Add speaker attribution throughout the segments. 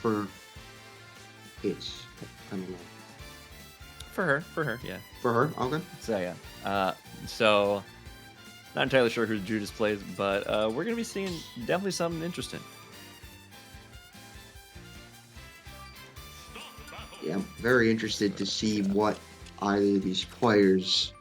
Speaker 1: for hits? I don't know.
Speaker 2: For her, yeah.
Speaker 1: For her? Okay.
Speaker 2: So yeah. So not entirely sure who Judas plays, but we're gonna be seeing definitely something interesting.
Speaker 1: Yeah, I'm very interested to see what either of these players.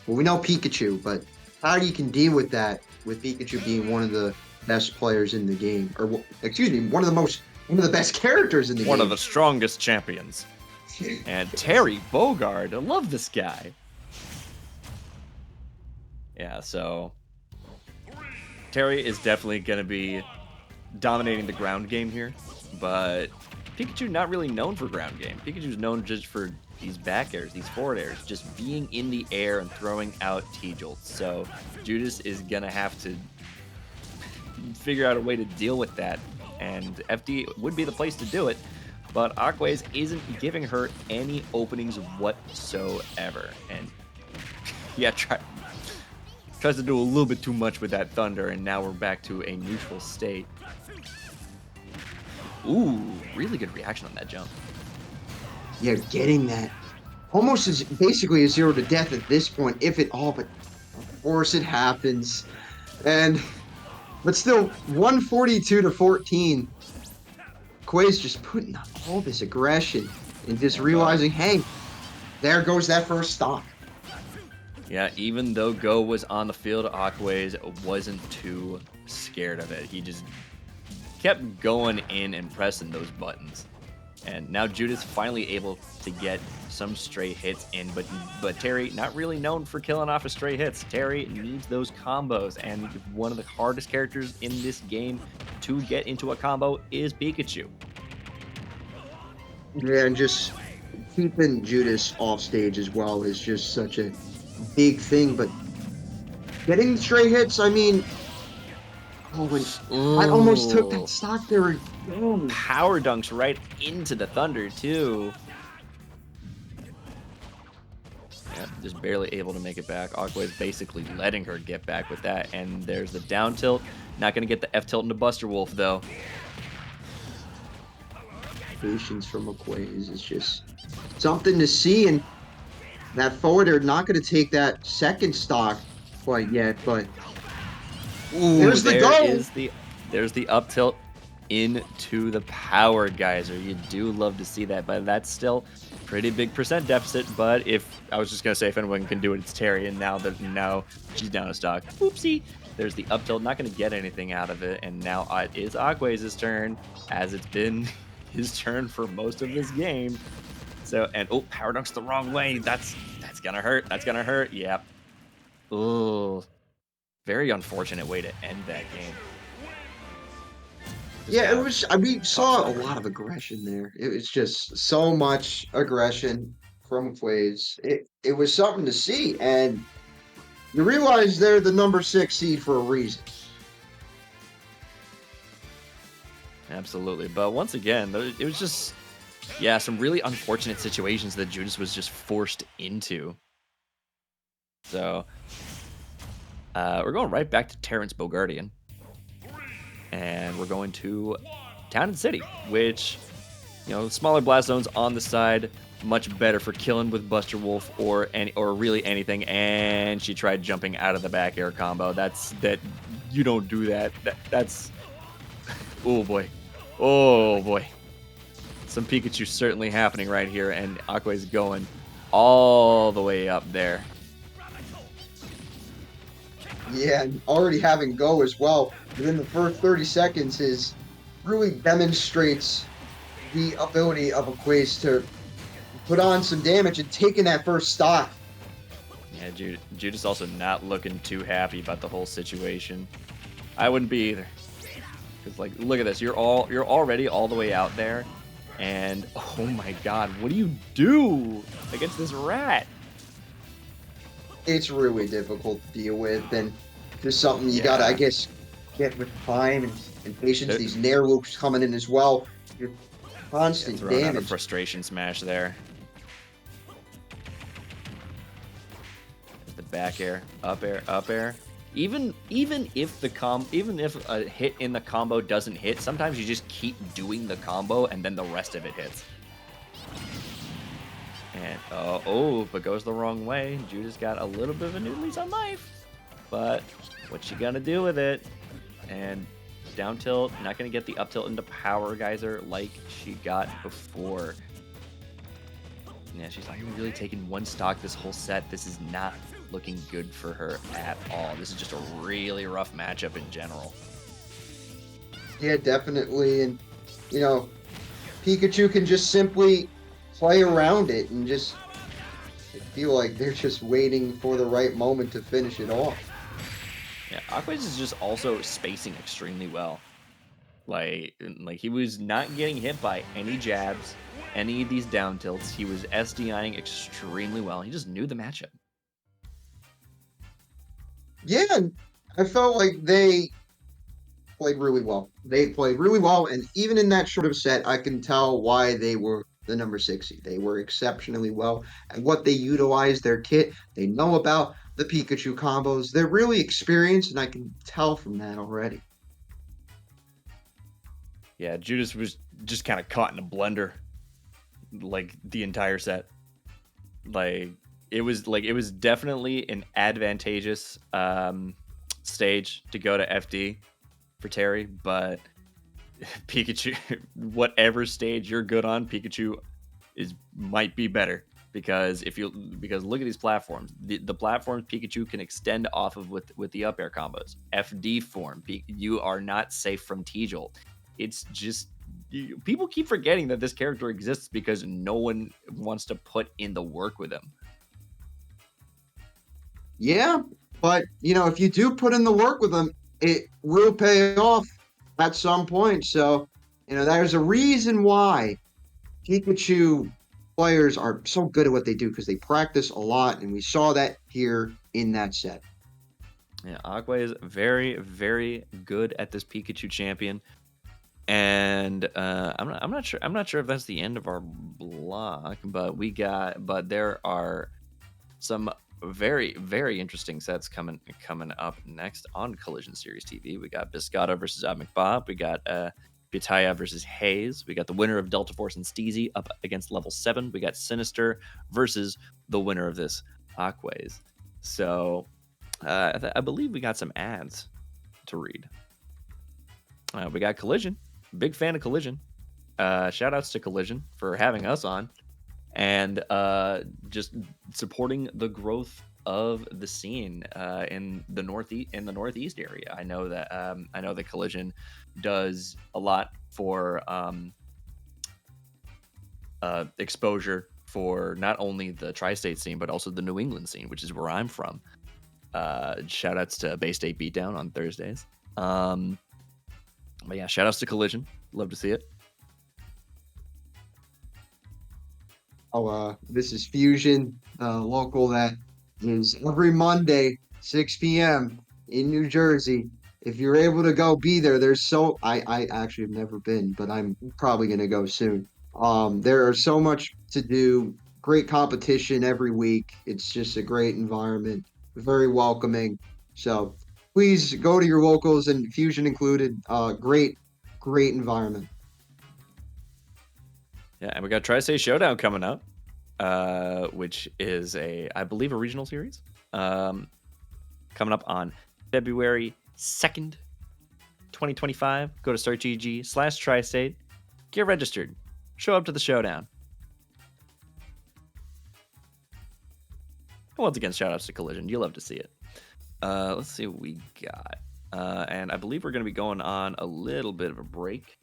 Speaker 1: Well, we know Pikachu, but how you can deal with that with Pikachu being one of the best players in the game, or excuse me, one of the best characters in the
Speaker 2: One
Speaker 1: game.
Speaker 2: of the strongest champions. And Terry Bogard, I love this guy. Yeah, so Terry is definitely going to be dominating the ground game here, but Pikachu not really known for ground game. Pikachu's known just for these back airs, these forward airs, just being in the air and throwing out T-Jolts. So Judas is going to have to figure out a way to deal with that, and FD would be the place to do it, but Aquaze isn't giving her any openings whatsoever. And yeah, tries to do a little bit too much with that Thunder, and now we're back to a neutral state. Ooh, really good reaction on that jump.
Speaker 1: Yeah, getting that almost is basically a 0 to death at this point, if it all, but of course it happens. But still, 142 to 14. Quay's just putting up all this aggression and just realizing, hey, there goes that first stock.
Speaker 2: Yeah, even though Go was on the field, Aquaze wasn't too scared of it. He just kept going in and pressing those buttons. And now Judas finally able to get some stray hits in, but Terry not really known for killing off his stray hits. Terry needs those combos, and one of the hardest characters in this game to get into a combo is Pikachu.
Speaker 1: Yeah, and just keeping Judas off stage as well is just such a big thing. But getting stray hits, I mean, I almost took that stock there again.
Speaker 2: Power dunks right into the Thunder, too. Yeah, just barely able to make it back. Aqua is basically letting her get back with that. And there's the down tilt. Not going to get the F tilt into Buster Wolf, though.
Speaker 1: Patience from Aquaze is just something to see. And that forward, they're not going to take that second stock quite yet, but
Speaker 2: ooh,
Speaker 1: there's the go.
Speaker 2: There's the up tilt into the power geyser. You do love to see that, but that's still pretty big percent deficit. But if I was just gonna say if anyone can do it, it's Terry, and now she's down a stock. Oopsie. There's the up tilt, not gonna get anything out of it, and now it is Aquaze's turn, as it's been his turn for most of this game. So, and oh, power dunk's the wrong way. That's gonna hurt. That's gonna hurt. Yep. Ooh. Very unfortunate way to end that game.
Speaker 1: Yeah, it was. We saw a lot of aggression there. It was just so much aggression from Quays. It was something to see, and you realize they're the number 6 seed for a reason.
Speaker 2: Absolutely, but once again, it was just some really unfortunate situations that Judas was just forced into. So we're going right back to Terrence Bogardian. And we're going to Town and City, which, smaller blast zones on the side, much better for killing with Buster Wolf or really anything. And she tried jumping out of the back air combo. You don't do that. That's oh boy, some Pikachu certainly happening right here, and Aqua is going all the way up there.
Speaker 1: Yeah, and already having Go as well within the first 30 seconds really demonstrates the ability of Aquaze to put on some damage and taking that first stock.
Speaker 2: Yeah, Judas also not looking too happy about the whole situation. I wouldn't be either. Because look at this, you're already all the way out there, and oh my God, what do you do against this rat?
Speaker 1: It's really difficult to deal with, and just something you gotta, I guess, get with time and patience. These Nair loops coming in as well. Your constant damage.
Speaker 2: Out a frustration smash there. The back air, up air, up air. Even if a hit in the combo doesn't hit, sometimes you just keep doing the combo and then the rest of it hits. And but goes the wrong way. Judas got a little bit of a new lease on life, but what you gonna do with it? And down tilt, not gonna get the up tilt into power geyser like she got before. Yeah, she's not really taking one stock this whole set. This is not looking good for her at all. This is just a really rough matchup in general.
Speaker 1: Yeah, definitely. And, you know, Pikachu can just simply play around it and just feel like they're just waiting for the right moment to finish it off.
Speaker 2: Yeah, Aquaze is just also spacing extremely well. Like he was not getting hit by any jabs, any of these down tilts. He was SDIing extremely well. He just knew the matchup.
Speaker 1: Yeah, I felt like they played really well. They played really well, and even in that short of set, I can tell why they were the number 60. They were exceptionally well and what they utilized their kit. They know about the Pikachu combos. They're really experienced, and I can tell from that already.
Speaker 2: Yeah, Judas was just kind of caught in a blender, like the entire set. It was definitely an advantageous stage to go to FD for Terry, but Pikachu, whatever stage you're good on, Pikachu might be better because look at these platforms. The platforms Pikachu can extend off of with the up air combos. FD form, you are not safe from T-Jolt. It's just people keep forgetting that this character exists because no one wants to put in the work with him.
Speaker 1: Yeah, but if you do put in the work with them, it will pay off at some point. So, there's a reason why Pikachu players are so good at what they do because they practice a lot, and we saw that here in that set.
Speaker 2: Yeah, Aquaze is very, very good at this Pikachu champion. And I'm not sure if that's the end of our block, but there are some very, very interesting sets coming up next on Collision Series TV. We got Biscotta versus McBob. We got Pitaya versus Hayes. We got the winner of Delta Force and Steezy up against level 7. We got Sinister versus the winner of this, Aquaze. So I believe we got some ads to read. We got Collision. Big fan of Collision. Shout outs to Collision for having us on and just supporting the growth of the scene in the northeast area. I know that Collision does a lot for exposure for not only the tri-state scene but also the New England scene, which is where I'm from. Shout outs to Bay State Beatdown on Thursdays. But yeah, shout outs to Collision. Love to see it.
Speaker 1: This is Fusion, local that is every Monday, 6 p.m. in New Jersey. If you're able to go, be there. I actually have never been, but I'm probably going to go soon. There are so much to do, great competition every week. It's just a great environment, very welcoming. So please go to your locals and Fusion included. Great environment.
Speaker 2: Yeah, and we got Tri-State Showdown coming up, which is I believe a regional series, coming up on February 2nd, 2025. Go to StartGG/Tri-State, get registered, show up to the showdown. Once again, shout outs to Collision. You love to see it. Let's see what we got. And I believe we're going to be going on a little bit of a break.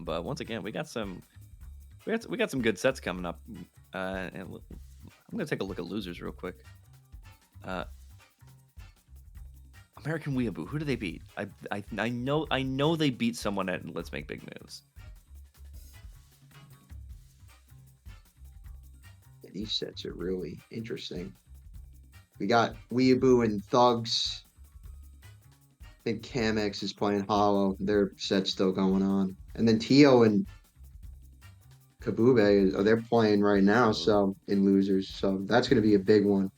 Speaker 2: But once again, we got some good sets coming up. And I'm going to take a look at losers real quick. American Weeaboo, who do they beat? I know they beat someone at Let's Make Big Moves.
Speaker 1: These sets are really interesting. We got Weeaboo and Thugs. I think Camex is playing Hollow. Their set's still going on. And then Tio and Kabube, they're playing right now, so in losers. So that's going to be a big one.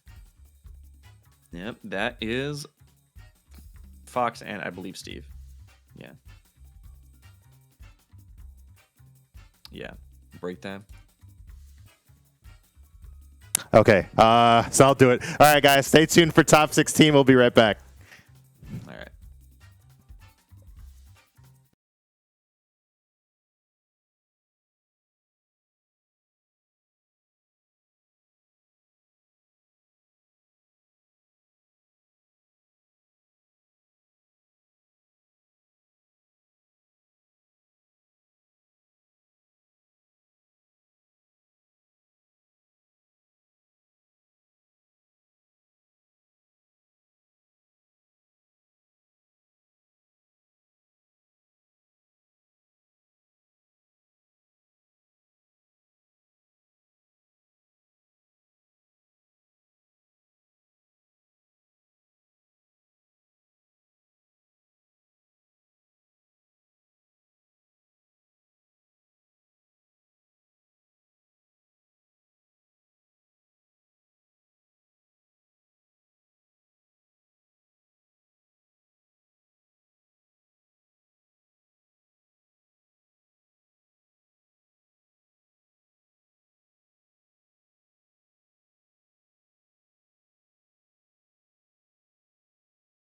Speaker 2: Yep, that is Fox and I believe Steve. Yeah. Yeah. Break time.
Speaker 3: Okay, so I'll do it. All right, guys, stay tuned for top 16. We'll be right back.